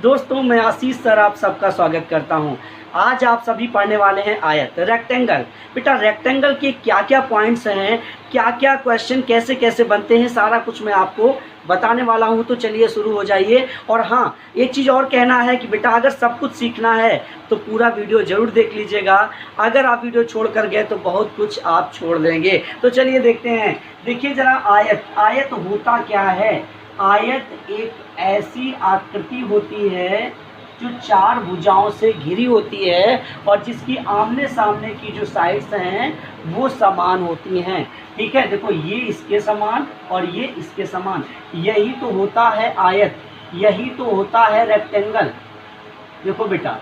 दोस्तों मैं आशीष सर आप सबका स्वागत करता हूं। आज आप सभी पढ़ने वाले हैं आयत रेक्टेंगल। बेटा रेक्टेंगल के क्या क्या पॉइंट्स हैं, क्या क्या क्वेश्चन कैसे कैसे बनते हैं, सारा कुछ मैं आपको बताने वाला हूं। तो चलिए शुरू हो जाइए। और हाँ, एक चीज़ और कहना है कि बेटा अगर सब कुछ सीखना है तो पूरा वीडियो ज़रूर देख लीजिएगा। अगर आप वीडियो छोड़ कर गए तो बहुत कुछ आप छोड़ देंगे। तो चलिए देखते हैं। देखिए ज़रा आयत होता क्या है। आयत एक ऐसी आकृति होती है जो चार भुजाओं से घिरी होती है और जिसकी आमने सामने की जो साइड्स हैं वो समान होती हैं। ठीक है, देखो ये इसके समान और ये इसके समान, यही तो होता है आयत, यही तो होता है रेक्टेंगल। देखो बेटा,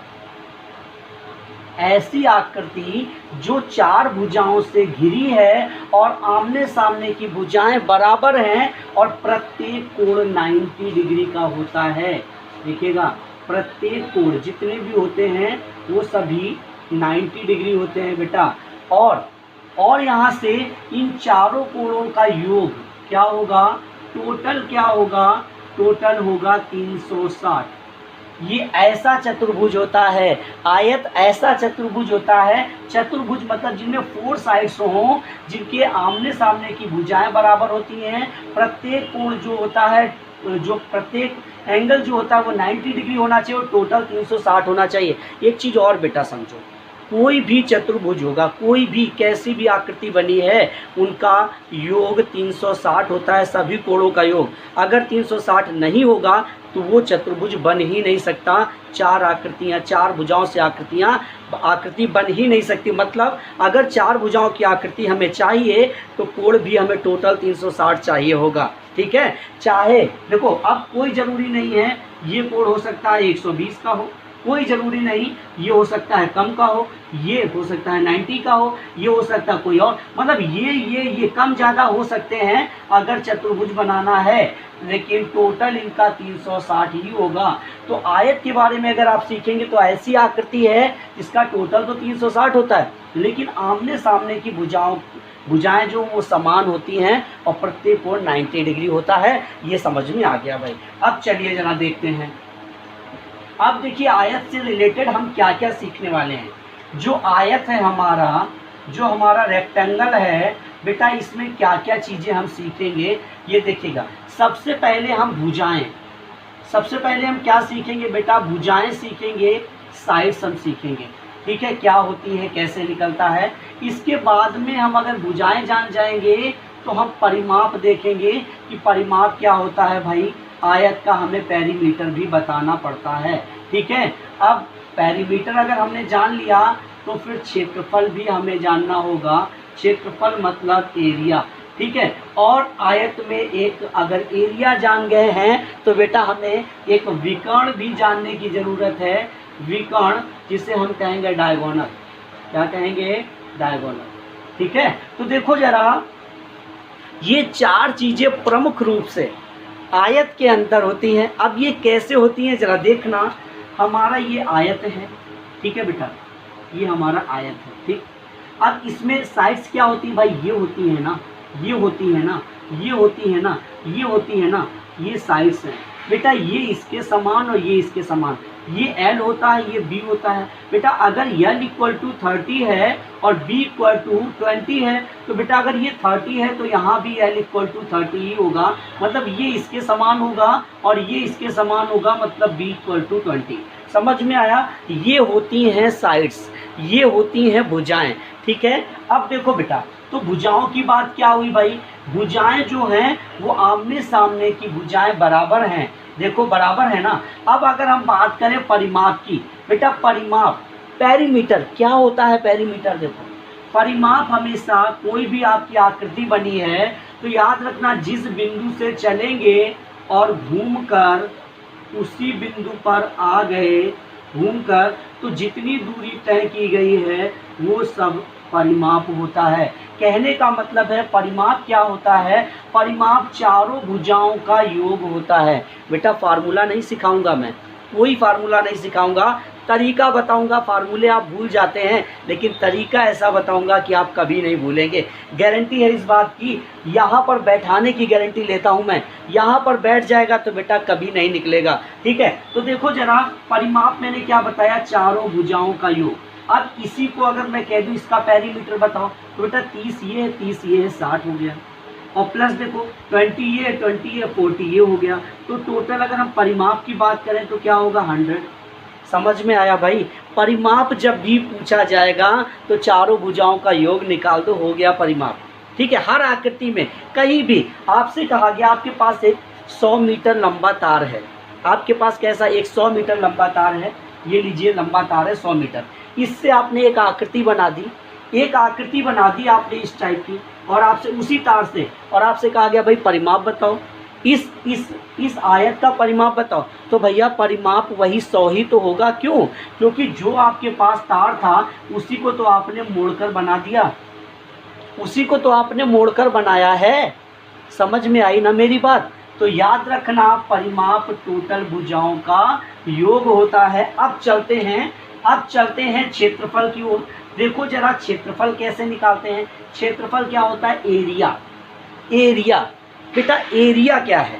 ऐसी आकृति जो चार भुजाओं से घिरी है और आमने सामने की भुजाएं बराबर हैं और प्रत्येक कोण 90 डिग्री का होता है। देखिएगा, प्रत्येक कोण जितने भी होते हैं वो सभी 90 डिग्री होते हैं बेटा। और यहाँ से इन चारों कोणों का योग क्या होगा, टोटल क्या होगा, टोटल होगा 360। ये ऐसा चतुर्भुज होता है, आयत ऐसा चतुर्भुज होता है। चतुर्भुज मतलब जिनमें 4 साइड्स हों, जिनके आमने सामने की भुजाएं बराबर होती हैं। प्रत्येक कोण जो होता है, जो प्रत्येक एंगल जो होता है वो 90 डिग्री होना चाहिए और टोटल 360 होना चाहिए। एक चीज़ और बेटा समझो, कोई भी चतुर्भुज होगा, कोई भी कैसी भी आकृति बनी है, उनका योग 360 होता है, सभी कोणों का योग। अगर 360 नहीं होगा तो वो चतुर्भुज बन ही नहीं सकता। चार आकृतियाँ, चार भुजाओं से आकृति बन ही नहीं सकती। मतलब अगर चार भुजाओं की आकृति हमें चाहिए तो कोण भी हमें टोटल 360 चाहिए होगा। ठीक है, चाहे देखो अब कोई ज़रूरी नहीं है ये कोण हो सकता है 120 का हो, कोई ज़रूरी नहीं ये हो सकता है कम का हो, ये हो सकता है 90 का हो, ये हो सकता है कोई और, मतलब ये कम ज़्यादा हो सकते हैं अगर चतुर्भुज बनाना है, लेकिन टोटल इनका 360 ही होगा। तो आयत के बारे में अगर आप सीखेंगे तो ऐसी आकृति है जिसका टोटल तो 360 होता है, लेकिन आमने सामने की भुजाएं जो वो समान होती हैं और प्रत्येक कोण 90 डिग्री होता है। ये समझ में आ गया भाई। अब चलिए जना देखते हैं। अब देखिए आयत से रिलेटेड हम क्या क्या सीखने वाले हैं। जो आयत है हमारा, जो हमारा रेक्टेंगल है बेटा, इसमें क्या क्या चीज़ें हम सीखेंगे ये देखिएगा। सबसे पहले हम क्या सीखेंगे बेटा, भुजाएं सीखेंगे, साइड्स हम सीखेंगे। ठीक है, क्या होती है, कैसे निकलता है। इसके बाद में हम अगर भुजाएं जान जाएंगे तो हम परिमाप देखेंगे कि परिमाप क्या होता है भाई। आयत का हमें पेरीमीटर भी बताना पड़ता है। ठीक है, अब पेरीमीटर अगर हमने जान लिया तो फिर क्षेत्रफल भी हमें जानना होगा। क्षेत्रफल मतलब एरिया। ठीक है, और आयत में एक अगर एरिया जान गए हैं तो बेटा हमें एक विकर्ण भी जानने की ज़रूरत है। विकर्ण जिसे हम कहेंगे डायगोनल। क्या कहेंगे, डायगोनल। ठीक है, तो देखो जरा, ये चार चीज़ें प्रमुख रूप से आयत के अंदर होती हैं। अब ये कैसे होती हैं जरा देखना। हमारा ये आयत है, ठीक है बेटा, ये हमारा आयत है। ठीक, अब इसमें साइड्स क्या होती है भाई, ये होती है ना, ये होती है ना, ये होती है ना, ये होती है ना, ये साइड्स हैं बेटा। ये इसके समान और ये इसके समान, ये L होता है, ये B होता है बेटा। अगर L = 30 है और B = 20 है तो बेटा अगर ये 30 है तो यहाँ भी L = 30 ही होगा। मतलब ये इसके समान होगा और ये इसके समान होगा, मतलब B = 20। समझ में आया। ये होती हैं साइड्स, ये होती हैं भुजाएं। ठीक है, अब देखो बेटा, तो भुजाओं की बात क्या हुई भाई। भुजाएं जो हैं वो आमने सामने की भुजाएं बराबर हैं। देखो बराबर है ना। अब अगर हम बात करें परिमाप की बेटा, परिमाप पेरीमीटर क्या होता है। पेरीमीटर देखो, परिमाप हमेशा कोई भी आपकी आकृति बनी है तो याद रखना, जिस बिंदु से चलेंगे और घूमकर उसी बिंदु पर आ गए, घूमकर तो जितनी दूरी तय की गई है वो सब परिमाप होता है। कहने का मतलब है परिमाप क्या होता है, परिमाप चारों भुजाओं का योग होता है। बेटा फार्मूला नहीं सिखाऊंगा मैं, कोई फार्मूला नहीं सिखाऊंगा, तरीका बताऊंगा, फार्मूले आप भूल जाते हैं, लेकिन तरीका ऐसा बताऊंगा कि आप कभी नहीं भूलेंगे। गारंटी है इस बात की, यहाँ पर बैठाने की गारंटी लेता हूँ मैं। यहाँ पर बैठ जाएगा तो बेटा कभी नहीं निकलेगा। ठीक है, तो देखो जरा, परिमाप मैंने क्या बताया, चारों भुजाओं का योग। अब इसी को अगर मैं कह दूं इसका पेरीमीटर बताओ, तो बेटा 30 ये है, 30 ये है, 60 हो गया। और प्लस देखो 20 ये है, 20 ये, 40 ये हो गया। तो टोटल अगर हम परिमाप की बात करें तो क्या होगा, 100। समझ में आया भाई? परिमाप जब भी पूछा जाएगा तो चारों भुजाओं का योग निकाल दो, हो गया परिमाप। ठीक है, हर आकृति में कहीं भी आपसे कहा गया, आपके पास एक 100 मीटर लंबा तार है, आपके पास कैसा एक 100 मीटर लंबा तार है, ये लीजिए लंबा तार है 100 मीटर। इससे आपने एक आकृति बना दी, एक आकृति बना दी आपने इस टाइप की, और आपसे उसी तार से, और आपसे कहा गया भाई परिमाप बताओ, इस आयत का परिमाप बताओ। तो भैया परिमाप वही 100 ही तो होगा। क्यों? क्योंकि जो आपके पास तार था उसी को तो आपने मोड़कर बना दिया, उसी को तो आपने मोड़कर बनाया है। समझ में आई ना मेरी बात? तो याद रखना, परिमाप टोटल भुजाओं का योग होता है। अब चलते हैं क्षेत्रफल की ओर। देखो जरा क्षेत्रफल कैसे निकालते हैं। क्षेत्रफल क्या होता है, एरिया। एरिया बेटा, एरिया क्या है?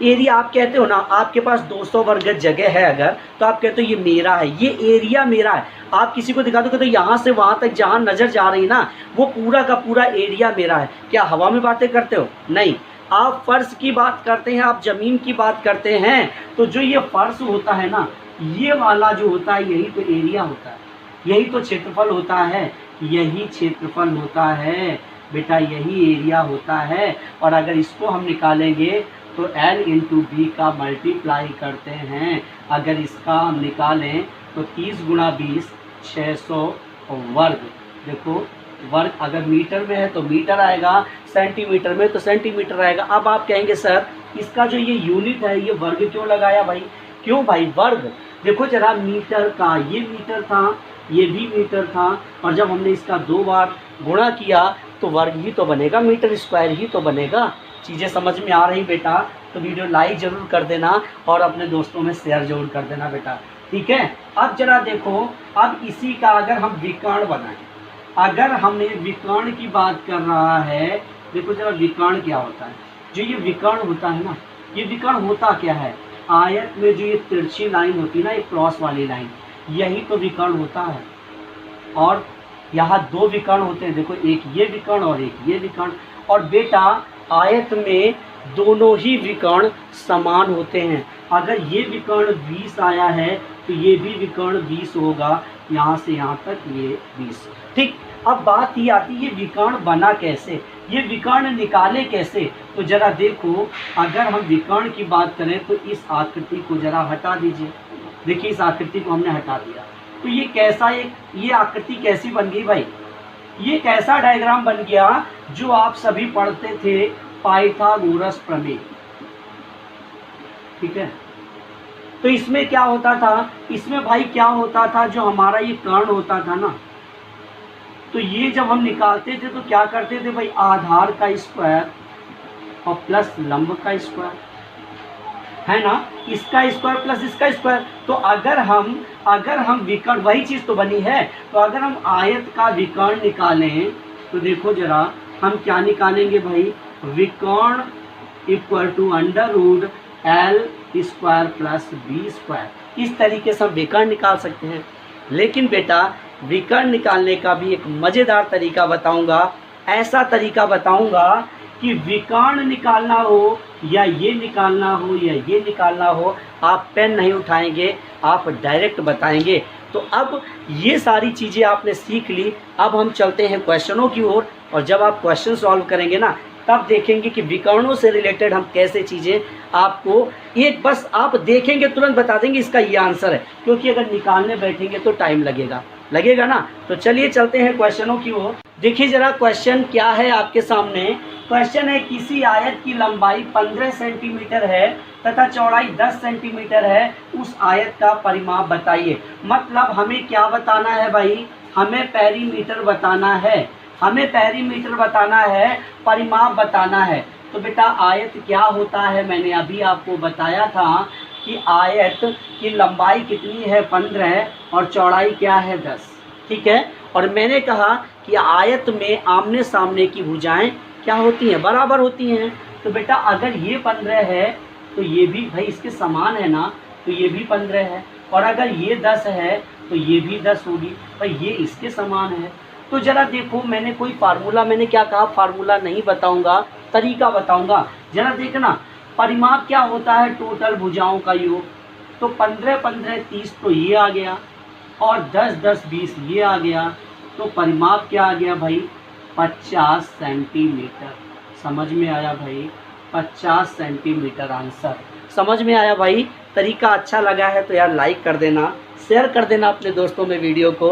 एरिया आप कहते हो ना, आपके पास 200 वर्ग गज जगह है अगर, तो आप कहते हो ये मेरा है, ये एरिया मेरा है। आप किसी को दिखा दो तो यहाँ से वहाँ तक जहाँ नज़र जा रही ना, वो पूरा का पूरा एरिया मेरा है। क्या हवा में बातें करते हो? नहीं, आप फर्श की बात करते हैं, आप ज़मीन की बात करते हैं। तो जो ये फर्श होता है ना, ये वाला जो होता है, यही तो एरिया होता है, यही तो क्षेत्रफल होता है, यही क्षेत्रफल होता है बेटा, यही एरिया होता है। और अगर इसको हम निकालेंगे तो L इंटू बी का मल्टीप्लाई करते हैं। अगर इसका हम निकालें तो 30 गुणा 20 600 वर्ग। देखो वर्ग अगर मीटर में है तो मीटर आएगा, सेंटीमीटर में तो सेंटीमीटर आएगा। अब आप कहेंगे सर इसका जो ये यूनिट है ये वर्ग क्यों लगाया भाई? क्यों भाई वर्ग? देखो जरा, मीटर का ये मीटर था, ये भी मीटर था, और जब हमने इसका 2 बार गुणा किया तो वर्ग ही तो बनेगा, मीटर स्क्वायर ही तो बनेगा। चीज़ें समझ में आ रही बेटा? तो वीडियो लाइक ज़रूर कर देना और अपने दोस्तों में शेयर जरूर कर देना बेटा। ठीक है, अब जरा देखो, अब इसी का अगर हम विकर्ण बनाएं, अगर हमें विकर्ण की बात कर रहा है, देखो जरा विकर्ण क्या होता है। जो ये विकर्ण होता है ना, ये विकर्ण होता क्या है, आयत में जो ये तिरछी लाइन होती है ना, एक क्रॉस वाली लाइन, यही तो विकर्ण होता है। और यहाँ 2 विकर्ण होते हैं, देखो एक ये विकर्ण और एक ये विकर्ण। और बेटा आयत में दोनों ही विकर्ण समान होते हैं। अगर ये विकर्ण 20 आया है तो ये भी विकर्ण 20 होगा, यहाँ से यहाँ तक ये 20। ठीक, अब बात ये आती है ये विकर्ण बना कैसे, ये विकर्ण निकाले कैसे। तो जरा देखो, अगर हम विकर्ण की बात करें तो इस आकृति को जरा हटा दीजिए। देखिए इस आकृति को हमने हटा दिया, तो ये कैसा, ये आकृति कैसी बन गई भाई? ये कैसा डायग्राम बन गया जो आप सभी पढ़ते थे, पाइथागोरस प्रमेय। ठीक है, तो इसमें क्या होता था, इसमें भाई क्या होता था, जो हमारा ये कर्ण होता था ना, तो ये जब हम निकालते थे तो क्या करते थे भाई, आधार का स्क्वायर और प्लस लंब का स्क्वायर, है ना, इसका स्क्वायर प्लस इसका स्क्वायर। तो अगर हम विकर्ण, वही चीज़ तो बनी है, तो अगर हम आयत का विकर्ण निकालें तो देखो जरा हम क्या निकालेंगे भाई, विकर्ण equal to √ L square plus B square. इस तरीके से हम विकर्ण निकाल सकते हैं। लेकिन बेटा विकर्ण निकालने का भी एक मज़ेदार तरीका बताऊंगा, ऐसा तरीका बताऊंगा कि विकर्ण निकालना हो या ये निकालना हो या ये निकालना हो, आप पेन नहीं उठाएंगे, आप डायरेक्ट बताएंगे। तो अब ये सारी चीज़ें आपने सीख ली। अब हम चलते हैं क्वेश्चनों की ओर, और जब आप क्वेश्चन सॉल्व करेंगे ना, तब देखेंगे कि विकर्णों से रिलेटेड हम कैसे चीज़ें आपको, एक बस आप देखेंगे तुरंत बता देंगे इसका ये आंसर है। क्योंकि अगर निकालने बैठेंगे तो टाइम लगेगा ना। तो चलिए चलते हैं क्वेश्चनों की ओर। देखिए जरा क्वेश्चन क्या है आपके सामने। क्वेश्चन है, किसी आयत की लंबाई 15 सेंटीमीटर है तथा चौड़ाई 10 सेंटीमीटर है, उस आयत का परिमाप बताइए। मतलब हमें क्या बताना है भाई, हमें पेरीमीटर बताना है, हमें पेरीमीटर बताना है, परिमाप बताना है। तो बेटा आयत क्या होता है, मैंने अभी आपको बताया था कि आयत की लंबाई कितनी है 15 और चौड़ाई क्या है 10। ठीक है, और मैंने कहा कि आयत में आमने सामने की भुजाएं क्या होती हैं, बराबर होती हैं। तो बेटा अगर ये 15 है तो ये भी भाई इसके समान है ना, तो ये भी 15 है, और अगर ये 10 है तो ये भी 10 होगी, भाई ये इसके समान है। तो ज़रा देखो, मैंने कोई फार्मूला, मैंने क्या कहा, फार्मूला नहीं बताऊंगा, तरीका बताऊंगा। ज़रा देखना, परिमाप क्या होता है, टोटल भुजाओं का योग। तो 15 15 30 तो ये आ गया, और 10 10 20 ये आ गया। तो परिमाप क्या आ गया भाई, 50 सेंटीमीटर। समझ में आया भाई, 50 सेंटीमीटर आंसर। समझ में आया भाई। तरीका अच्छा लगा है तो यार लाइक कर देना, शेयर कर देना अपने दोस्तों में वीडियो को,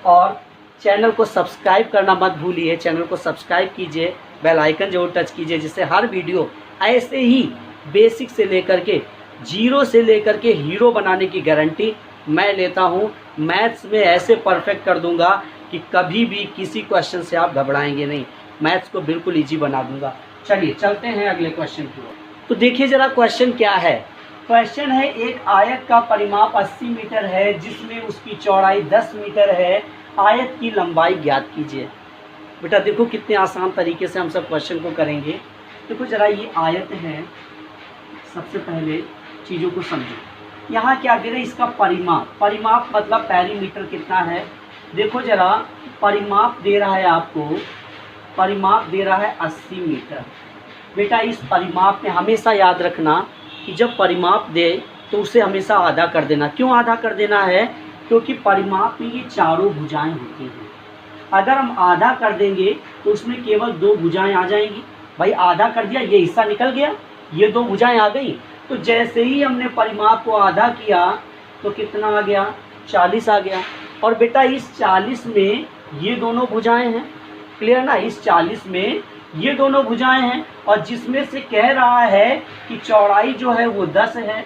और चैनल को सब्सक्राइब करना मत भूलिए। चैनल को सब्सक्राइब कीजिए, बेल आइकन जरूर टच कीजिए, जिससे हर वीडियो ऐसे ही बेसिक से लेकर के जीरो से लेकर के हीरो बनाने की गारंटी मैं लेता हूँ। मैथ्स में ऐसे परफेक्ट कर दूंगा कि कभी भी किसी क्वेश्चन से आप घबराएंगे नहीं, मैथ्स को बिल्कुल ईजी बना दूंगा। चलिए चलते हैं अगले क्वेश्चन की ओर। तो देखिए ज़रा क्वेश्चन क्या है। क्वेश्चन है, एक आयत का परिमाप 80 मीटर है जिसमें उसकी चौड़ाई 10 मीटर है, आयत की लंबाई ज्ञात कीजिए। बेटा देखो कितने आसान तरीके से हम सब क्वेश्चन को करेंगे। देखो ज़रा ये आयत है, सबसे पहले चीज़ों को समझो। यहाँ क्या दे रहे, इसका परिमाप, परिमाप मतलब पेरीमीटर कितना है। देखो ज़रा, परिमाप दे रहा है आपको, परिमाप दे रहा है 80 मीटर। बेटा इस परिमाप में हमेशा याद रखना कि जब परिमाप दे तो उसे हमेशा आधा कर देना। क्यों आधा कर देना है, क्योंकि परिमाप में ये चारों भुजाएं होती हैं। अगर हम आधा कर देंगे तो उसमें केवल 2 भुजाएं आ जाएंगी। भाई आधा कर दिया, ये हिस्सा निकल गया, ये 2 भुजाएं आ गई। तो जैसे ही हमने परिमाप को आधा किया तो कितना आ गया, 40 आ गया। और बेटा इस 40 में ये दोनों भुजाएं हैं, क्लियर ना, इस 40 में ये दोनों भुजाएं हैं, और जिसमें से कह रहा है कि चौड़ाई जो है वो 10 है।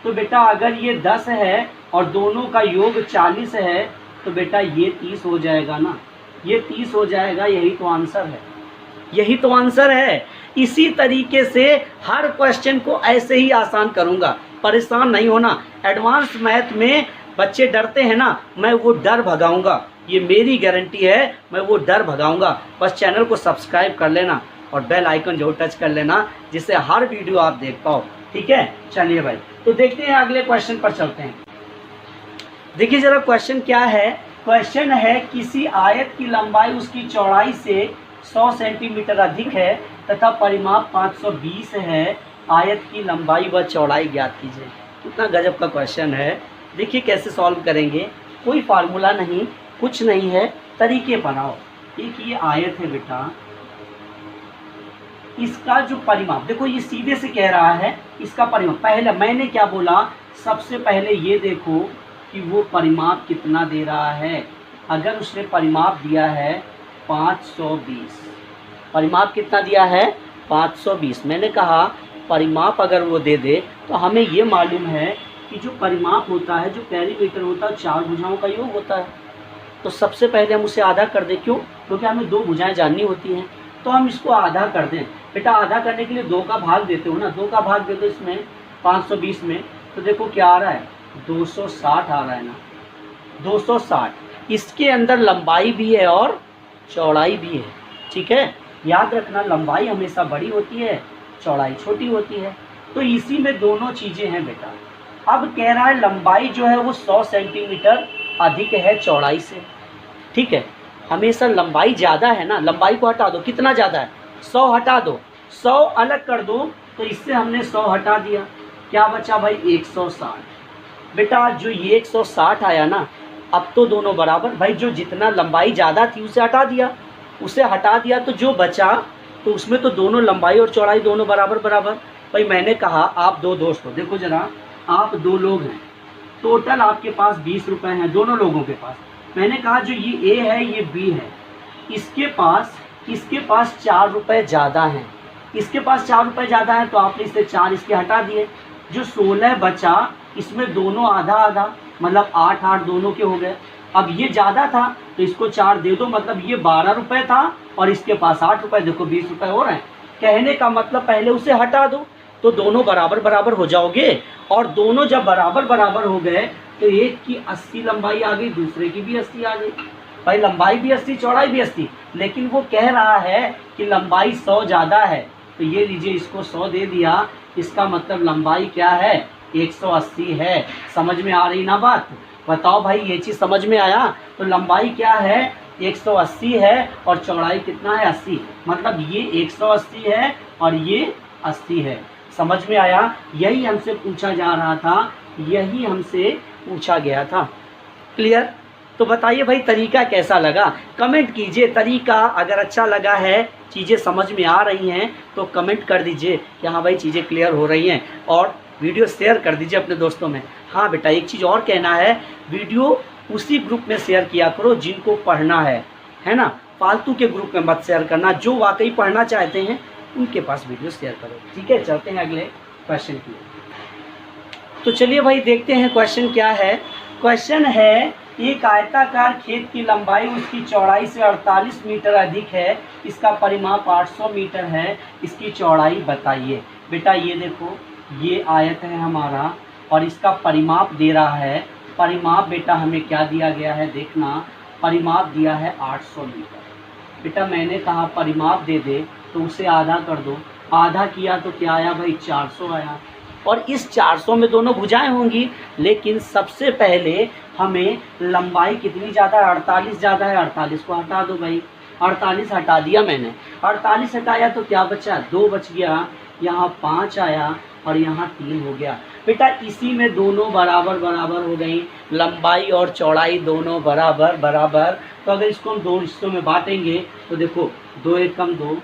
तो बेटा अगर ये 10 है और दोनों का योग 40 है तो बेटा ये 30 हो जाएगा ना, ये 30 हो जाएगा। यही तो आंसर है, यही तो आंसर है। इसी तरीके से हर क्वेश्चन को ऐसे ही आसान करूंगा, परेशान नहीं होना। एडवांस मैथ में बच्चे डरते हैं ना, मैं वो डर भगाऊंगा, ये मेरी गारंटी है, मैं वो डर भगाऊंगा। बस चैनल को सब्सक्राइब कर लेना और बेल आइकन जरूर टच कर लेना, जिससे हर वीडियो आप देख पाओ। ठीक है, चलिए भाई, तो देखते हैं अगले क्वेश्चन पर चलते हैं। देखिए जरा क्वेश्चन क्या है। क्वेश्चन है, किसी आयत की लंबाई उसकी चौड़ाई से 100 सेंटीमीटर अधिक है तथा परिमाप 520 है, आयत की लंबाई व चौड़ाई ज्ञात कीजिए। कितना गजब का क्वेश्चन है। देखिए कैसे सॉल्व करेंगे, कोई फार्मूला नहीं, कुछ नहीं है, तरीके बनाओ। एक ये आयत है बेटा, इसका जो परिमाप देखो, ये सीधे से कह रहा है इसका परिमाप। पहले मैंने क्या बोला, सबसे पहले ये देखो कि वो परिमाप कितना दे रहा है। अगर उसने परिमाप दिया है 520, परिमाप कितना दिया है 520, मैंने कहा परिमाप अगर वो दे दे तो हमें ये मालूम है कि जो परिमाप होता है, जो पेरीमीटर होता है, 4 भुजाओं का योग होता है। तो सबसे पहले हम उसे आधा कर दें। क्यों, क्योंकि हमें 2 भुजाएं जाननी होती हैं। तो हम इसको आधा कर दें। बेटा आधा करने के लिए 2 का भाग देते हो ना, 2 का भाग दे दो इसमें 520 में, तो देखो क्या आ रहा है, 260 आ रहा है ना, 260। इसके अंदर लंबाई भी है और चौड़ाई भी है। ठीक है, याद रखना, लंबाई हमेशा बड़ी होती है, चौड़ाई छोटी होती है। तो इसी में दोनों चीज़ें हैं बेटा। अब कह रहा है लंबाई जो है वो 100 सेंटीमीटर अधिक है चौड़ाई से। ठीक है, हमेशा लंबाई ज़्यादा है ना, लंबाई को हटा दो, कितना ज़्यादा है, 100 हटा दो, 100 अलग कर दो, तो इससे हमने 100 हटा दिया, क्या बचा भाई 160। बेटा जो ये 160 आया ना, अब तो दोनों बराबर। भाई जो जितना लंबाई ज़्यादा थी उसे हटा दिया, उसे हटा दिया, तो जो बचा तो उसमें तो दोनों लंबाई और चौड़ाई दोनों बराबर बराबर। भाई मैंने कहा आप 2 दोस्त हो, देखो ज़रा, आप 2 लोग हैं, टोटल आपके पास 20 रुपये हैं दोनों लोगों के पास। मैंने कहा जो ये ए है ये बी है, इसके पास 4 रुपये ज़्यादा हैं, इसके पास 4 रुपये ज़्यादा हैं, तो आपने इससे 4 इसके हटा दिए। जो 16 बचा इसमें दोनों आधा आधा, मतलब 8 दोनों के हो गए। अब ये ज़्यादा था तो इसको 4 दे दो, मतलब ये 12 रुपये था और इसके पास 8 रुपये, देखो 20 रुपये हो रहे हैं। कहने का मतलब पहले उसे हटा दो, तो दोनों बराबर बराबर हो जाओगे, और दोनों जब बराबर बराबर हो गए तो एक की 80 लंबाई आ गई, दूसरे की भी 80 आ गई। भाई लंबाई भी 80 चौड़ाई भी 80, लेकिन वो कह रहा है कि लंबाई 100 ज़्यादा है, तो ये लीजिए इसको 100 दे दिया, इसका मतलब लंबाई क्या है 180 है। समझ में आ रही ना बात? बताओ भाई, ये चीज़ समझ में आया? तो लंबाई क्या है 180 है और चौड़ाई कितना है 80, मतलब ये 180 है और ये 80 है। समझ में आया? यही हमसे पूछा जा रहा था, यही हमसे पूछा गया था। क्लियर? तो बताइए भाई तरीका कैसा लगा, कमेंट कीजिए। तरीका अगर अच्छा लगा है, चीज़ें समझ में आ रही हैं तो कमेंट कर दीजिए कि हाँ भाई चीज़ें क्लियर हो रही हैं, और वीडियो शेयर कर दीजिए अपने दोस्तों में। हाँ बेटा, एक चीज़ और कहना है, वीडियो उसी ग्रुप में शेयर किया करो जिनको पढ़ना है ना, फालतू के ग्रुप में मत शेयर करना। जो वाकई पढ़ना चाहते हैं उनके पास वीडियो शेयर करो। ठीक है, चलते हैं अगले क्वेश्चन की। तो चलिए भाई देखते हैं क्वेश्चन क्या है। क्वेश्चन है, एक आयताकार खेत की लंबाई उसकी चौड़ाई से 48 मीटर अधिक है, इसका परिमाप 800 मीटर है, इसकी चौड़ाई बताइए। बेटा ये देखो, ये आयत है हमारा और इसका परिमाप दे रहा है। परिमाप बेटा हमें क्या दिया गया है, देखना, परिमाप दिया है 800 मीटर। बेटा मैंने कहा परिमाप दे दे तो उसे आधा कर दो, आधा किया तो क्या आया भाई 400 आया, और इस 400 में दोनों भुजाएं होंगी, लेकिन सबसे पहले हमें लंबाई कितनी ज़्यादा है, 48 ज़्यादा है, 48 को हटा दो भाई। 48 हटा दिया मैंने, 48 हटाया तो क्या बचा, 2 बच गया, यहाँ 5 आया और यहाँ 3 हो गया। बेटा इसी में दोनों बराबर बराबर हो गई, लंबाई और चौड़ाई दोनों बराबर बराबर। तो अगर इसको हम 2 हिस्सों में बांटेंगे तो देखो 2 एक कम 2,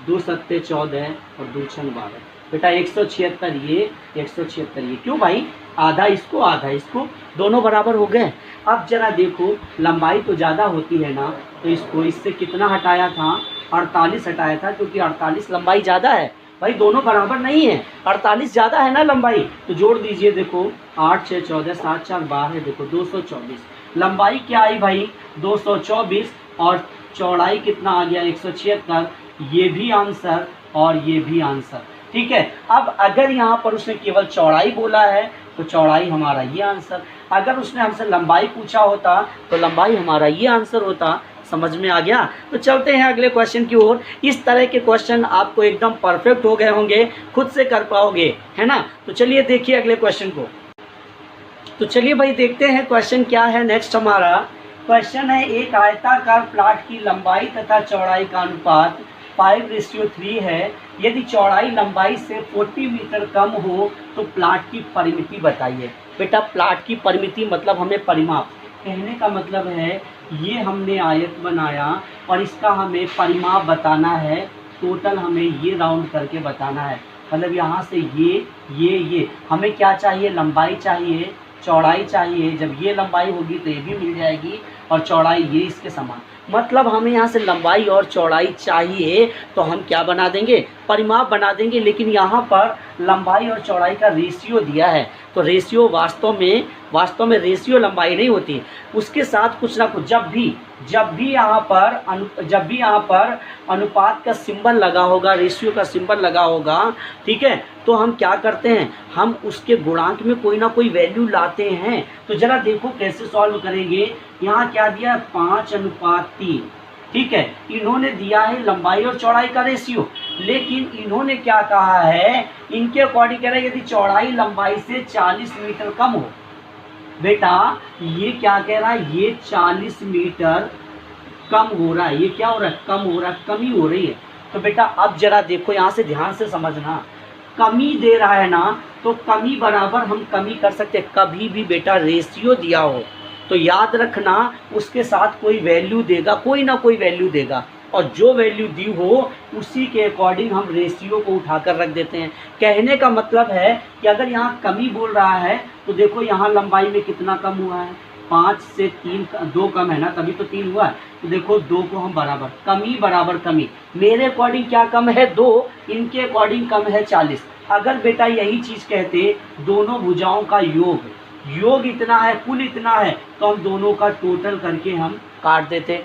2 सत्ते 14 और 2 छंग 12। बेटा 176 ये, 176 ये। क्यों भाई, आधा इसको आधा इसको, दोनों बराबर हो गए। अब जरा देखो, लंबाई तो ज़्यादा होती है ना, तो इसको इससे कितना हटाया था, 48 हटाया था, क्योंकि 48 लंबाई ज़्यादा है। भाई दोनों बराबर नहीं है, 48 ज़्यादा है ना लंबाई, तो जोड़ दीजिए। देखो 8 6 14, 7 4 12, देखो 224। लंबाई क्या आई भाई 224, और चौड़ाई कितना आ गया 176। ये भी आंसर और ये भी आंसर। ठीक है, अब अगर यहाँ पर उसने केवल चौड़ाई बोला है तो चौड़ाई हमारा ये आंसर, अगर उसने हमसे लंबाई पूछा होता तो लंबाई हमारा ये आंसर होता। समझ में आ गया? तो चलते हैं अगले क्वेश्चन की ओर। इस तरह के क्वेश्चन आपको एकदम परफेक्ट हो गए होंगे, खुद से कर पाओगे, है ना। तो चलिए देखिए अगले क्वेश्चन को। तो चलिए भाई देखते हैं क्वेश्चन क्या है। नेक्स्ट हमारा क्वेश्चन है, एक आयताकार प्लाट की लंबाई तथा चौड़ाई का अनुपात 5:3 है। यदि चौड़ाई लंबाई से 40 मीटर कम हो तो प्लाट की परिमिति बताइए। बेटा प्लाट की परिमिति मतलब हमें परिमाप, कहने का मतलब है ये हमने आयत बनाया और इसका हमें परिमाप बताना है, टोटल हमें ये राउंड करके बताना है। मतलब यहाँ से ये हमें क्या चाहिए, लंबाई चाहिए, चौड़ाई चाहिए। जब ये लंबाई होगी तो ये भी मिल जाएगी और चौड़ाई ये इसके समान। मतलब हमें यहाँ से लंबाई और चौड़ाई चाहिए तो हम क्या बना देंगे, परिमाप बना देंगे। लेकिन यहाँ पर लंबाई और चौड़ाई का रेशियो दिया है, तो रेशियो वास्तव में रेशियो लंबाई नहीं होती, उसके साथ कुछ ना कुछ जब भी यहाँ पर अनुपात का सिंबल लगा होगा, रेशियो का सिंबल लगा होगा, ठीक है, तो हम क्या करते हैं, हम उसके गुणांक में कोई ना कोई वैल्यू लाते हैं। तो जरा देखो कैसे सॉल्व करेंगे। यहाँ क्या दिया 5:3, ठीक है, इन्होंने दिया है लंबाई और चौड़ाई का रेशियो, लेकिन इन्होंने क्या कहा है, इनके अकॉर्डिंग कह रहा है यदि चौड़ाई लंबाई से 40 मीटर कम हो। बेटा ये क्या कह रहा है, ये 40 मीटर कम हो रहा है, ये क्या हो रहा है, कम हो रहा है, कमी हो रही है। तो बेटा अब जरा देखो, यहाँ से ध्यान से समझना, कमी दे रहा है ना, तो कमी बराबर हम कमी कर सकते हैं। कभी भी बेटा रेशियो दिया हो तो याद रखना उसके साथ कोई वैल्यू देगा, कोई ना कोई वैल्यू देगा, और जो वैल्यू दी हो उसी के अकॉर्डिंग हम रेशियो को उठाकर रख देते हैं। कहने का मतलब है कि अगर यहाँ कमी बोल रहा है तो देखो यहाँ लंबाई में कितना कम हुआ है, 5 से 2 कम है ना, तभी तो 3 हुआ है। तो देखो 2 को हम बराबर, कमी बराबर कमी, मेरे अकॉर्डिंग क्या कम है 2, इनके अकॉर्डिंग कम है 40। अगर बेटा यही चीज़ कहते दोनों भुजाओं का योग इतना है, कुल इतना है, तो हम दोनों का टोटल करके हम काट देते,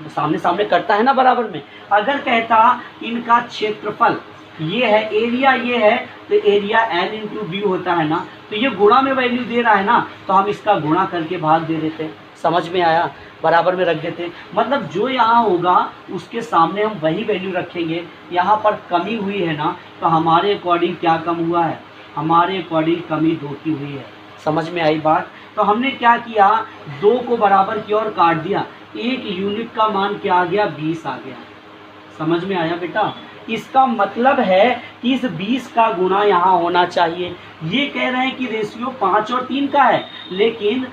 सामने सामने करता है ना बराबर में। अगर कहता इनका क्षेत्रफल ये है एरिया, ये है तो एरिया L इंटू बी होता है ना, तो ये गुणा में वैल्यू दे रहा है ना, तो हम इसका गुणा करके भाग दे देते हैं। समझ में आया, बराबर में रख देते, मतलब जो यहाँ होगा उसके सामने हम वही वैल्यू रखेंगे। यहाँ पर कमी हुई है ना, तो हमारे अकॉर्डिंग क्या कम हुआ है, हमारे अकॉर्डिंग कमी 2 की हुई है। समझ में आई बात। तो हमने क्या किया, 2 को बराबर की ओर काट दिया, 1 यूनिट का मान क्या आ गया, 20 आ गया। समझ में आया बेटा। इसका मतलब है कि इस 20 का गुणा यहाँ होना चाहिए। ये कह रहे हैं कि रेशियो 5 और 3 का है, लेकिन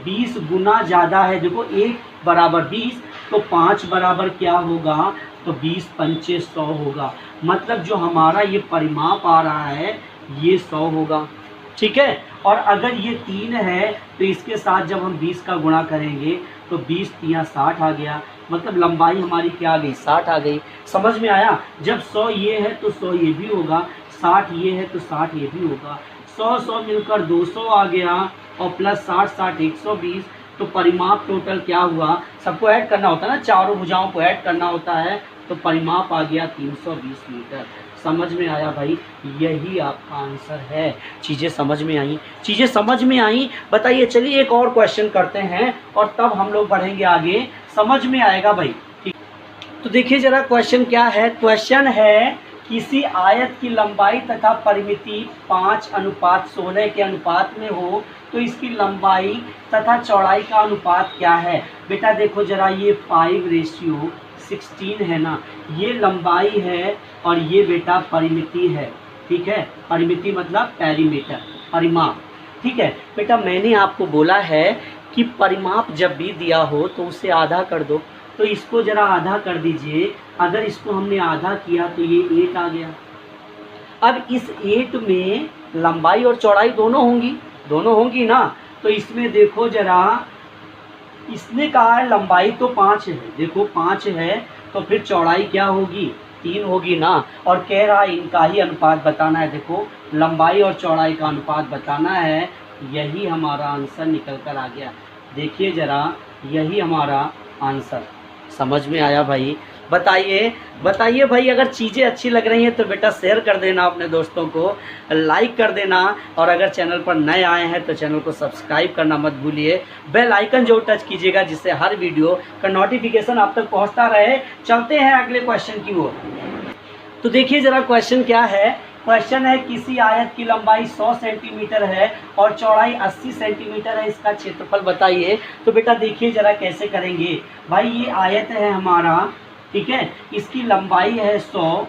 20 गुना ज़्यादा है। देखो 1 बराबर 20, तो 5 बराबर क्या होगा, तो 20 पंचे 100 होगा। मतलब जो हमारा ये परिमाप आ रहा है ये 100 होगा, ठीक है। और अगर ये 3 है तो इसके साथ जब हम 20 का गुणा करेंगे तो 20 3 60 आ गया, मतलब लंबाई हमारी क्या आ गई, 60 आ गई। समझ में आया। जब 100 ये है तो 100 ये भी होगा, 60 ये है तो 60 ये भी होगा। 100 मिलकर 200 आ गया, और प्लस 60 120। तो परिमाप टोटल क्या हुआ, सबको ऐड करना होता है ना, चारों भुजाओं को ऐड करना होता है, तो परिमाप आ गया 320 मीटर। समझ में आया भाई, यही आपका आंसर है। चीज़ें समझ में आई, चीज़ें समझ में आई। बताइए, चलिए एक और क्वेश्चन करते हैं और तब हम लोग बढ़ेंगे आगे, समझ में आएगा भाई। ठीक, तो देखिए जरा क्वेश्चन क्या है। क्वेश्चन है किसी आयत की लंबाई तथा परिमिति 5:16 के अनुपात में हो तो इसकी लंबाई तथा चौड़ाई का अनुपात क्या है। बेटा देखो जरा, ये 5:16 है ना, ये लंबाई है और ये बेटा परिमिति है, ठीक है। परिमिति मतलब पैरीमीटर, परिमाप, ठीक है। बेटा मैंने आपको बोला है कि परिमाप जब भी दिया हो तो उसे आधा कर दो, तो इसको जरा आधा कर दीजिए। अगर इसको हमने आधा किया तो ये 8 आ गया। अब इस 8 में लंबाई और चौड़ाई दोनों होंगी ना, तो इसमें देखो जरा, इसने कहा है लंबाई तो 5 है, देखो 5 है, तो फिर चौड़ाई क्या होगी, 3 होगी ना। और कह रहा है इनका ही अनुपात बताना है। देखो लंबाई और चौड़ाई का अनुपात बताना है, यही हमारा आंसर निकल कर आ गया। देखिए जरा, यही हमारा आंसर। समझ में आया भाई। बताइए भाई, अगर चीज़ें अच्छी लग रही हैं तो बेटा शेयर कर देना अपने दोस्तों को, लाइक कर देना, और अगर चैनल पर नए आए हैं तो चैनल को सब्सक्राइब करना मत भूलिए। बेल आइकन जो टच कीजिएगा जिससे हर वीडियो का नोटिफिकेशन आप तक पहुंचता रहे। चलते हैं अगले क्वेश्चन की ओर। तो देखिए ज़रा क्वेश्चन क्या है। क्वेश्चन है किसी आयत की लंबाई 100 सेंटीमीटर है और चौड़ाई 80 सेंटीमीटर है, इसका क्षेत्रफल बताइए। तो बेटा देखिए ज़रा कैसे करेंगे भाई। ये आयत है हमारा, ठीक है, इसकी लंबाई है 100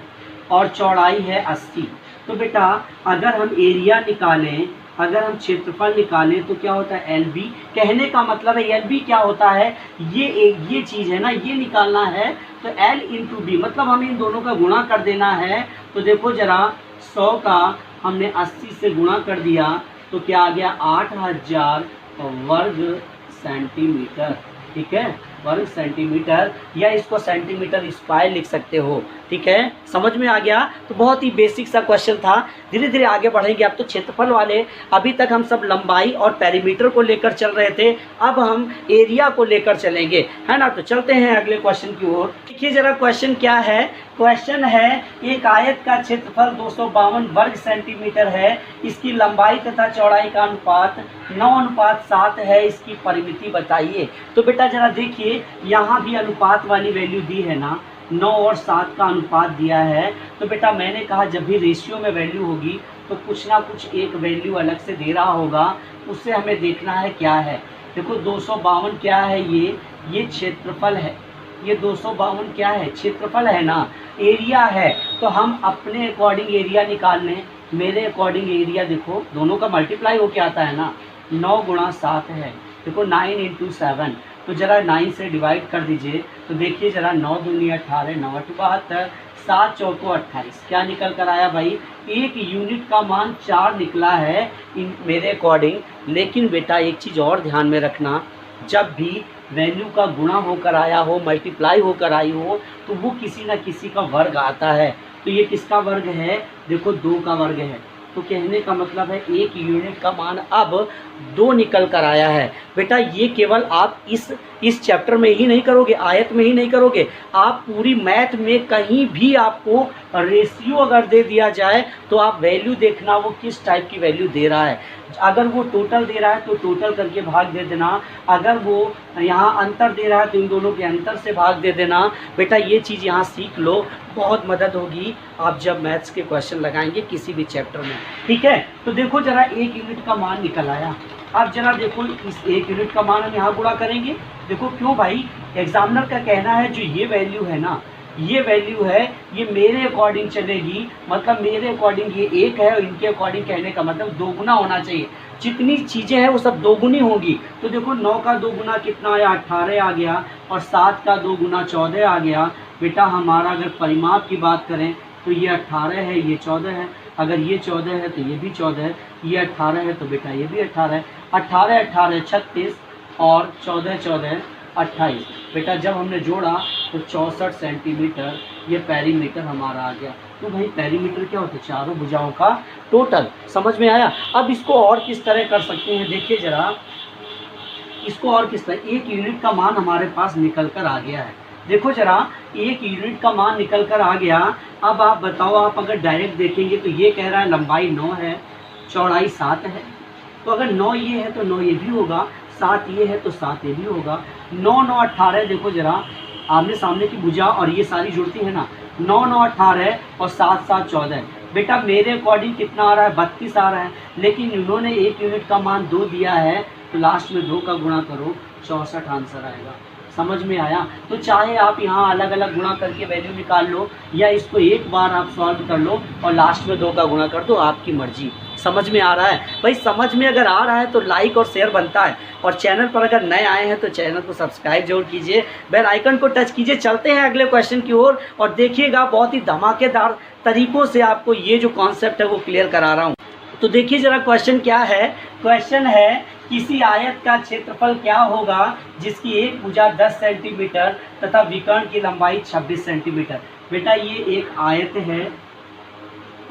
और चौड़ाई है 80। तो बेटा अगर हम एरिया निकालें, अगर हम क्षेत्रफल निकालें तो क्या होता है, LB। कहने का मतलब है LB क्या होता है, ये चीज़ है ना, ये निकालना है। तो L इंटू बी, मतलब हमें इन दोनों का गुणा कर देना है। तो देखो जरा, 100 का हमने 80 से गुणा कर दिया तो क्या आ गया, 8000 वर्ग सेंटीमीटर, ठीक है, वर्ग सेंटीमीटर, या इसको सेंटीमीटर स्क्वायर लिख सकते हो, ठीक है। समझ में आ गया। तो बहुत ही बेसिक सा क्वेश्चन था। धीरे धीरे आगे बढ़ेंगे। अब तो क्षेत्रफल वाले, अभी तक हम सब लंबाई और पेरीमीटर को लेकर चल रहे थे, अब हम एरिया को लेकर चलेंगे, है ना। तो चलते हैं अगले क्वेश्चन की ओर। देखिए जरा क्वेश्चन क्या है। क्वेश्चन है एक आयत का क्षेत्रफल 252 वर्ग सेंटीमीटर है, इसकी लंबाई तथा चौड़ाई का अनुपात 9:7 है, इसकी परिमिति बताइए। तो बेटा जरा देखिए, यहाँ भी अनुपात वाली वैल्यू दी है ना, 9 और 7 का अनुपात दिया है। तो बेटा मैंने कहा जब भी रेशियो में वैल्यू होगी तो कुछ ना कुछ एक वैल्यू अलग से दे रहा होगा, उससे हमें देखना है क्या है। देखो 252 क्या है, ये क्षेत्रफल है। ये 252 क्या है, क्षेत्रफल है ना, एरिया है। तो हम अपने अकॉर्डिंग एरिया निकाल लें। मेरे अकॉर्डिंग एरिया देखो, दोनों का मल्टीप्लाई होके आता है ना, 9 गुणा 7 है। देखो 9 इंटू 7, तो जरा 9 से डिवाइड कर दीजिए। तो देखिए जरा, 9 दूनी 18, 9 8 72, 7 चौको 28। क्या निकल कर आया भाई, 1 यूनिट का मान 4 निकला है मेरे अकॉर्डिंग। लेकिन बेटा एक चीज़ और ध्यान में रखना, जब भी वैल्यू का गुणा होकर आया हो, मल्टीप्लाई होकर आई हो, तो वो किसी न किसी का वर्ग आता है। तो ये किसका वर्ग है, देखो 2 का वर्ग है। तो कहने का मतलब है 1 यूनिट का मान अब 2 निकल कर आया है। बेटा ये केवल आप इस चैप्टर में ही नहीं करोगे, आयत में ही नहीं करोगे, आप पूरी मैथ में कहीं भी आपको रेशियो अगर दे दिया जाए तो आप वैल्यू देखना वो किस टाइप की वैल्यू दे रहा है। अगर वो टोटल दे रहा है तो टोटल करके भाग दे देना, अगर वो यहाँ अंतर दे रहा है तो इन दोनों के अंतर से भाग दे देना। बेटा ये चीज़ यहाँ सीख लो, बहुत मदद होगी आप जब मैथ्स के क्वेश्चन लगाएंगे किसी भी चैप्टर में। ठीक है, तो देखो जरा 1 यूनिट का मान निकल आया। अब जरा देखो इस 1 यूनिट का मान हम यहाँ गुणा करेंगे। देखो क्यों भाई, एग्जामिनर का कहना है जो ये वैल्यू है ना, ये वैल्यू है, ये मेरे अकॉर्डिंग चलेगी, मतलब मेरे अकॉर्डिंग ये 1 है और इनके अकॉर्डिंग कहने का मतलब 2 गुना होना चाहिए। जितनी चीज़ें हैं वो सब 2 गुनी होगी। तो देखो 9 का 2 गुना कितना आया, 18 आ गया, और 7 का 2 गुना 14 आ गया। बेटा हमारा अगर परिमाप की बात करें तो ये 18 है, ये 14 है, अगर ये 14 है तो ये भी 14 है, ये 18 है तो बेटा ये भी 18 है। 18 18 36 और 14 14 28। बेटा जब हमने जोड़ा तो 64 सेंटीमीटर ये पेरीमीटर हमारा आ गया। तो भाई पेरीमीटर क्या होता है, चारों भुजाओं का टोटल। समझ में आया। अब इसको और किस तरह कर सकते हैं, देखिए जरा इसको और किस तरह, 1 यूनिट का मान हमारे पास निकल कर आ गया है। देखो जरा 1 यूनिट का मान निकल कर आ गया। अब आप बताओ, आप अगर डायरेक्ट देखेंगे तो ये कह रहा है लंबाई 9 है, चौड़ाई 7 है, तो अगर 9 ये है तो 9 ये भी होगा, 7 ये है तो 7 ये भी होगा। 9 9 18, देखो जरा आमने सामने की भुजा और ये सारी जुड़ती है ना, 9 9 18 और 7 7 14। बेटा मेरे अकॉर्डिंग कितना आ रहा है, 32 आ रहा है, लेकिन इन्होंने 1 यूनिट का मान 2 दिया है तो लास्ट में 2 का गुणा करो, 64 आंसर आएगा। समझ में आया। तो चाहे आप यहाँ अलग अलग गुणा करके वैल्यू निकाल लो, या इसको एक बार आप सॉल्व कर लो और लास्ट में 2 का गुणा कर दो, आपकी मर्जी। समझ में आ रहा है भाई। समझ में अगर आ रहा है तो लाइक और शेयर बनता है, और चैनल पर अगर नए आए हैं तो चैनल को सब्सक्राइब जरूर कीजिए, बेल आइकन को टच कीजिए। चलते हैं अगले क्वेश्चन की ओर, और देखिएगा बहुत ही धमाकेदार तरीक़ों से आपको ये जो कॉन्सेप्ट है वो क्लियर करा रहा हूँ। तो देखिए जरा क्वेश्चन क्या है। क्वेश्चन है किसी आयत का क्षेत्रफल क्या होगा जिसकी एक भुजा 10 सेंटीमीटर तथा विकर्ण की लंबाई 26 सेंटीमीटर। बेटा ये एक आयत है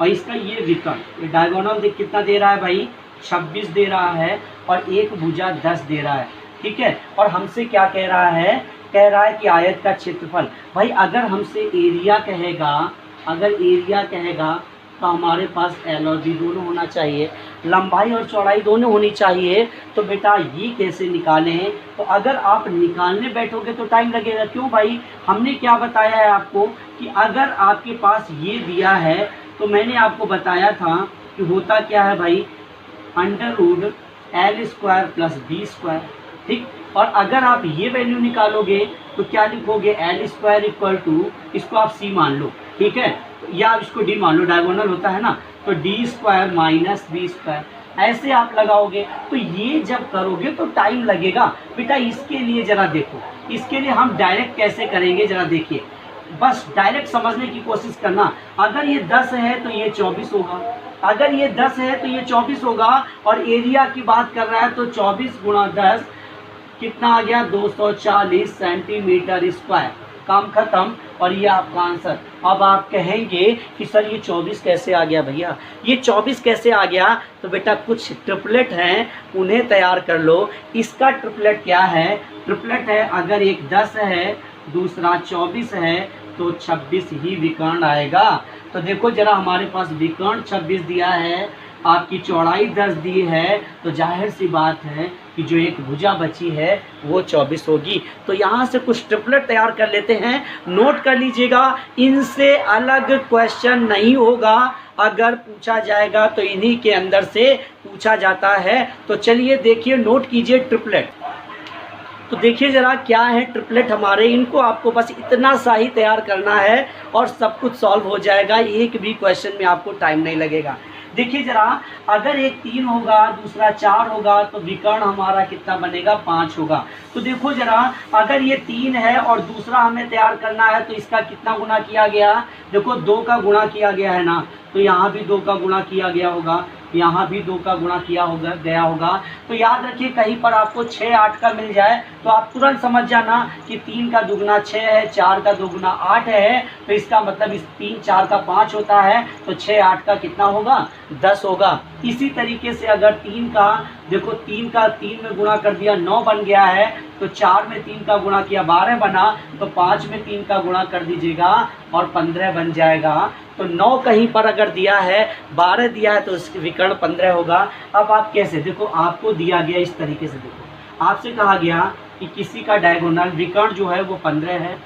और इसका ये विकर्ण, डायगोनल देख कितना दे रहा है भाई, 26 दे रहा है, और एक भुजा 10 दे रहा है। ठीक है, और हमसे क्या कह रहा है, कह रहा है कि आयत का क्षेत्रफल। भाई अगर हमसे एरिया कहेगा, अगर एरिया कहेगा तो हमारे पास एल और बी दोनों होना चाहिए, लंबाई और चौड़ाई दोनों होनी चाहिए। तो बेटा ये कैसे निकालें, तो अगर आप निकालने बैठोगे तो टाइम लगेगा। क्यों भाई, हमने क्या बताया है आपको कि अगर आपके पास ये दिया है तो मैंने आपको बताया था कि होता क्या है भाई, √L² + B²। ठीक, और अगर आप ये वैल्यू निकालोगे तो क्या लिखोगे, L² = इसको आप C मान लो, ठीक है, या आप इसको D मान लो, डायगोनल होता है ना, तो D² - B²। ऐसे आप लगाओगे तो ये जब करोगे तो टाइम लगेगा। बेटा इसके लिए ज़रा देखो, इसके लिए हम डायरेक्ट कैसे करेंगे ज़रा देखिए, बस डायरेक्ट समझने की कोशिश करना। अगर ये 10 है तो ये 24 होगा, अगर ये 10 है तो ये 24 होगा, और एरिया की बात कर रहा है तो 24 × 10 कितना आ गया, 240 सेंटीमीटर स्क्वायर। काम खत्म, और ये आपका आंसर। अब आप कहेंगे कि सर ये 24 कैसे आ गया भैया, ये 24 कैसे आ गया, तो बेटा कुछ ट्रिपलेट हैं उन्हें तैयार कर लो। इसका ट्रिपलेट क्या है, ट्रिपलेट है अगर एक 10 है दूसरा 24 है तो 26 ही विकर्ण आएगा। तो देखो जरा हमारे पास विकर्ण 26 दिया है, आपकी चौड़ाई 10 दी है, तो जाहिर सी बात है कि जो एक भुजा बची है वो 24 होगी। तो यहाँ से कुछ ट्रिपलेट तैयार कर लेते हैं, नोट कर लीजिएगा। इनसे अलग क्वेश्चन नहीं होगा, अगर पूछा जाएगा तो इन्हीं के अंदर से पूछा जाता है। तो चलिए देखिए, नोट कीजिए ट्रिपलेट। तो देखिए ज़रा क्या है ट्रिपलेट हमारे, इनको आपको बस इतना सा ही तैयार करना है और सब कुछ सॉल्व हो जाएगा, एक भी क्वेश्चन में आपको टाइम नहीं लगेगा। देखिए जरा, अगर एक 3 होगा दूसरा 4 होगा तो विकर्ण हमारा कितना बनेगा, 5 होगा। तो देखो जरा, अगर ये 3 है और दूसरा हमें तैयार करना है तो इसका कितना गुना किया गया, देखो 2 का गुणा किया गया है ना, तो यहाँ भी 2 का गुणा किया गया होगा, यहाँ भी 2 का गुणा किया होगा गया होगा। तो याद रखिए कहीं पर आपको 6 8 का मिल जाए तो आप तुरंत समझ जाना कि 3 का दुगुना 6 है, 4 का दुगुना 8 है, तो इसका मतलब इस 3 4 का 5 होता है, तो 6 8 का कितना होगा 10 होगा। इसी तरीके से अगर 3 का देखो 3 का 3 में गुणा कर दिया 9 बन गया है, तो 4 में 3 का गुणा किया 12 बना, तो 5 में 3 का गुणा कर दीजिएगा और 15 बन जाएगा। तो 9 कहीं पर अगर दिया है, 12 दिया है, तो इसके विकर्ण 15 होगा। अब आप कैसे देखो, आपको दिया गया इस तरीके से, देखो आपसे कहा गया कि किसी का डायगोनल विकर्ण जो है वो 15 है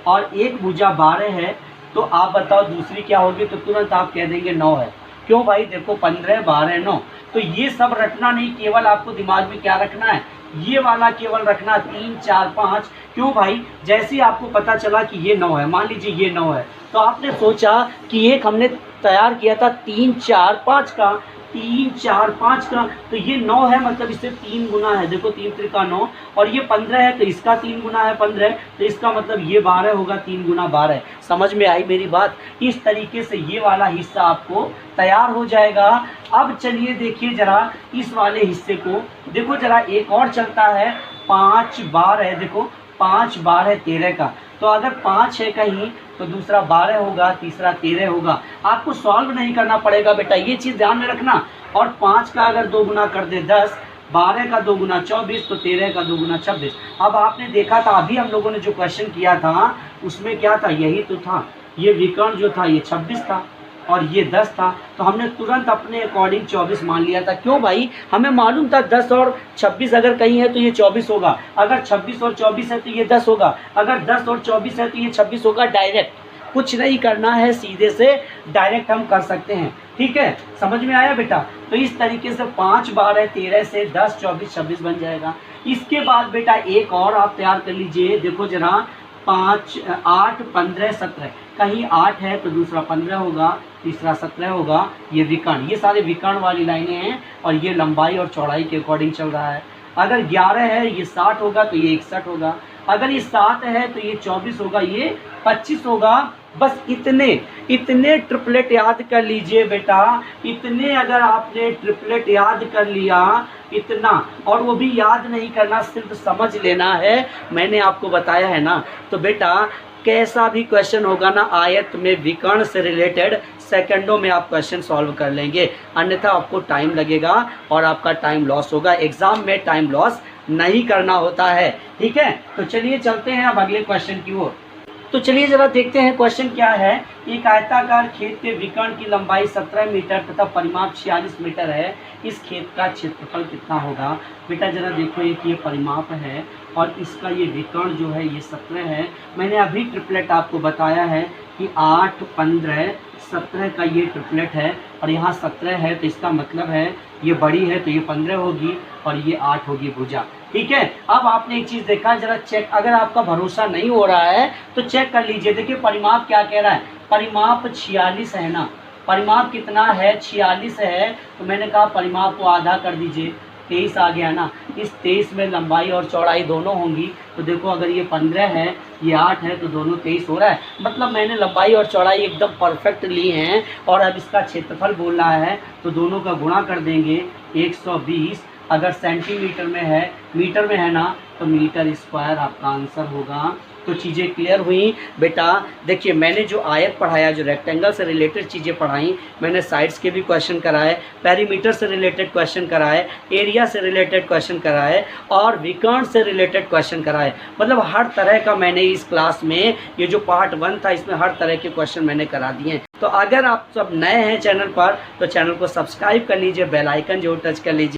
और एक भुजा 12 है, तो आप बताओ दूसरी क्या होगी, तो तुरंत आप कह देंगे 9 है। क्यों भाई, देखो 15 12 9, तो ये सब रटना नहीं, केवल आपको दिमाग में क्या रखना है, ये वाला केवल रखना 3 4 5। क्यों भाई, जैसे ही आपको पता चला कि ये 9 है, मान लीजिए ये 9 है, तो आपने सोचा कि एक हमने तैयार किया था 3 4 5 का, 3 4 5 का, तो ये 9 है, मतलब इससे 3 गुना है। देखो 3 त्रिका 9, और ये 15 है, तो इसका 3 गुना है 15, तो इसका मतलब ये 12 होगा, 3 गुना 12। समझ में आई मेरी बात। इस तरीके से ये वाला हिस्सा आपको तैयार हो जाएगा। अब चलिए देखिए जरा इस वाले हिस्से को, देखो जरा एक और चलता है, 5 बार है, देखो 5 बार है 13 का, तो अगर 5 है कहीं तो दूसरा 12 होगा, तीसरा 13 होगा। आपको सॉल्व नहीं करना पड़ेगा बेटा, ये चीज़ ध्यान में रखना। और 5 का अगर 2 गुना कर दे 10, 12 का 2 गुना 24, तो 13 का 2 गुना 26। अब आपने देखा था अभी हम लोगों ने जो क्वेश्चन किया था उसमें क्या था, यही तो था, ये विकर्ण जो था ये 26 था और ये 10 था, तो हमने तुरंत अपने अकॉर्डिंग 24 मान लिया था। क्यों भाई, हमें मालूम था 10 और 26 अगर कहीं है तो ये 24 होगा, अगर 26 और 24 है तो ये 10 होगा, अगर 10 और 24 है तो ये 26 होगा। डायरेक्ट कुछ नहीं करना है, सीधे से डायरेक्ट हम कर सकते हैं। ठीक है, समझ में आया बेटा। तो इस तरीके से 5 12 13 से 10 24 26 बन जाएगा। इसके बाद बेटा एक और आप तैयार कर लीजिए, देखो जरा 5 8 15 17, कहीं 8 है तो दूसरा 15 होगा, तीसरा 17 होगा। ये विकर्ण, ये सारे विकर्ण वाली लाइनें हैं और ये लंबाई और चौड़ाई के अकॉर्डिंग चल रहा है। अगर 11 है ये 60 होगा, तो ये 61 होगा। अगर ये 7 है तो ये 24 होगा, ये 25 होगा। बस इतने ट्रिपलेट याद कर लीजिए बेटा, इतने अगर आपने ट्रिपलेट याद कर लिया इतना, और वो भी याद नहीं करना, सिर्फ समझ लेना है, मैंने आपको बताया है ना। तो बेटा कैसा भी क्वेश्चन होगा ना आयत में विकर्ण से रिलेटेड, सेकंडों में आप क्वेश्चन सॉल्व कर लेंगे, अन्यथा आपको टाइम लगेगा और आपका टाइम लॉस होगा। एग्जाम में टाइम लॉस नहीं करना होता है। ठीक है, तो चलिए चलते हैं अब अगले क्वेश्चन की ओर। तो चलिए जरा देखते हैं क्वेश्चन क्या है। एक आयताकार खेत के विकर्ण की लंबाई 17 मीटर तथा परिमाप 46 मीटर है, इस खेत का क्षेत्रफल कितना होगा। बेटा जरा देखो, एक ये परिमाप है और इसका ये विकर्ण जो है ये 17 है। मैंने अभी ट्रिपलेट आपको बताया है कि 8 15 17 का ये ट्रिपलेट है, और यहाँ 17 है, तो इसका मतलब है ये बड़ी है तो ये 15 होगी और ये 8 होगी भुजा। ठीक है, अब आपने एक चीज़ देखा, जरा चेक, अगर आपका भरोसा नहीं हो रहा है तो चेक कर लीजिए। देखिए परिमाप क्या कह रहा है, परिमाप 46 है ना, परिमाप कितना है 46 है, तो मैंने कहा परिमाप को आधा कर दीजिए, 23 आ गया ना। इस 23 में लंबाई और चौड़ाई दोनों होंगी, तो देखो अगर ये 15 है ये 8 है, तो दोनों 23 हो रहा है। मतलब मैंने लंबाई और चौड़ाई एकदम परफेक्ट ली हैं, और अब इसका क्षेत्रफल बोलना है तो दोनों का गुणा कर देंगे 120। अगर सेंटीमीटर में है, मीटर में है ना, तो मीटर स्क्वायर आपका आंसर होगा। तो चीज़ें क्लियर हुई बेटा। देखिए मैंने जो आयत पढ़ाया, जो रेक्टेंगल से रिलेटेड चीज़ें पढ़ाई, मैंने साइड्स के भी क्वेश्चन कराए, पेरीमीटर से रिलेटेड क्वेश्चन कराए, एरिया से रिलेटेड क्वेश्चन कराए, और विकर्ण से रिलेटेड क्वेश्चन कराए। मतलब हर तरह का मैंने इस क्लास में, ये जो पार्ट 1 था इसमें हर तरह के क्वेश्चन मैंने करा दिए हैं। तो अगर आप सब नए हैं चैनल पर, तो चैनल को सब्सक्राइब कर लीजिए, बेल आइकन जो टच कर लीजिए।